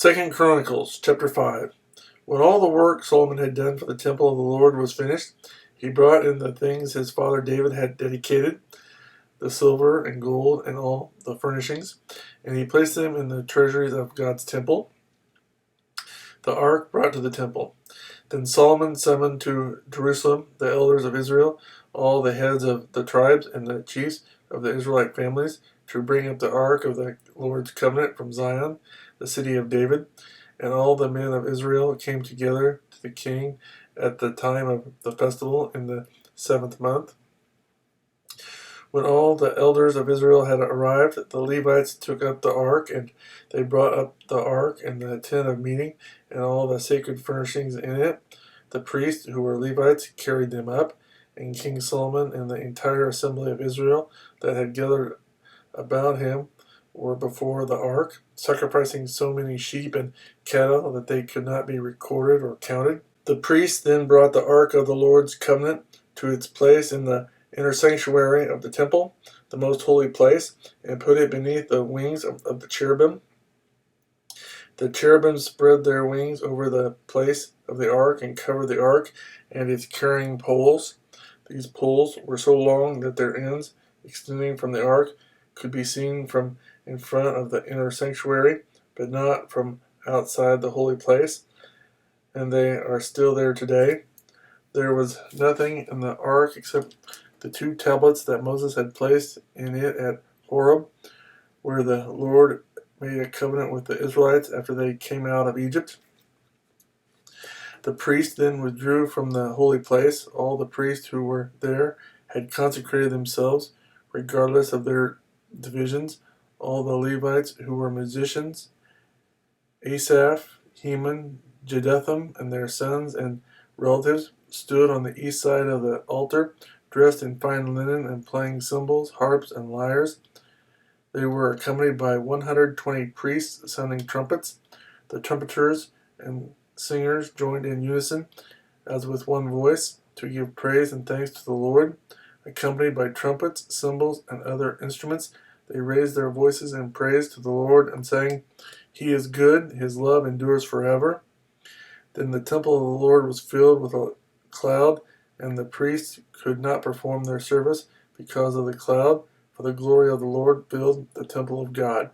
2 Chronicles chapter 5. When all the work Solomon had done for the temple of the Lord was finished, he brought in the things his father David had dedicated, the silver and gold and all the furnishings, and he placed them in the treasuries of God's temple, the ark brought to the temple. Then Solomon summoned to Jerusalem the elders of Israel, all the heads of the tribes and the chiefs of the Israelite families, to bring up the ark of the Lord's covenant from Zion, the city of David. And all the men of Israel came together to the king at the time of the festival in the 7th month. When all the elders of Israel had arrived, the Levites took up the ark, and they brought up the ark and the tent of meeting and all the sacred furnishings in it. The priests, who were Levites, carried them up, and King Solomon and the entire assembly of Israel that had gathered about him were before the ark, sacrificing so many sheep and cattle that they could not be recorded or counted. The priests then brought the ark of the Lord's covenant to its place in the inner sanctuary of the temple, the most holy place, and put it beneath the wings of the cherubim. The cherubim spread their wings over the place of the ark and covered the ark and its carrying poles. These poles were so long that their ends, extending from the ark, could be seen from in front of the inner sanctuary, but not from outside the holy place, and they are still there today. There was nothing in the ark except the 2 tablets that Moses had placed in it at Horeb, where the Lord made a covenant with the Israelites after they came out of Egypt. The priests then withdrew from the holy place. All the priests who were there had consecrated themselves, regardless of their divisions. All the Levites who were musicians, Asaph, Heman, Jeduthun, and their sons and relatives, stood on the east side of the altar, dressed in fine linen and playing cymbals, harps, and lyres. They were accompanied by 120 priests sounding trumpets. The trumpeters and singers joined in unison, as with one voice, to give praise and thanks to the Lord. Accompanied by trumpets, cymbals, and other instruments, they raised their voices in praise to the Lord and sang, "He is good, his love endures forever." Then the temple of the Lord was filled with a cloud, and the priests could not perform their service because of the cloud, for the glory of the Lord filled the temple of God.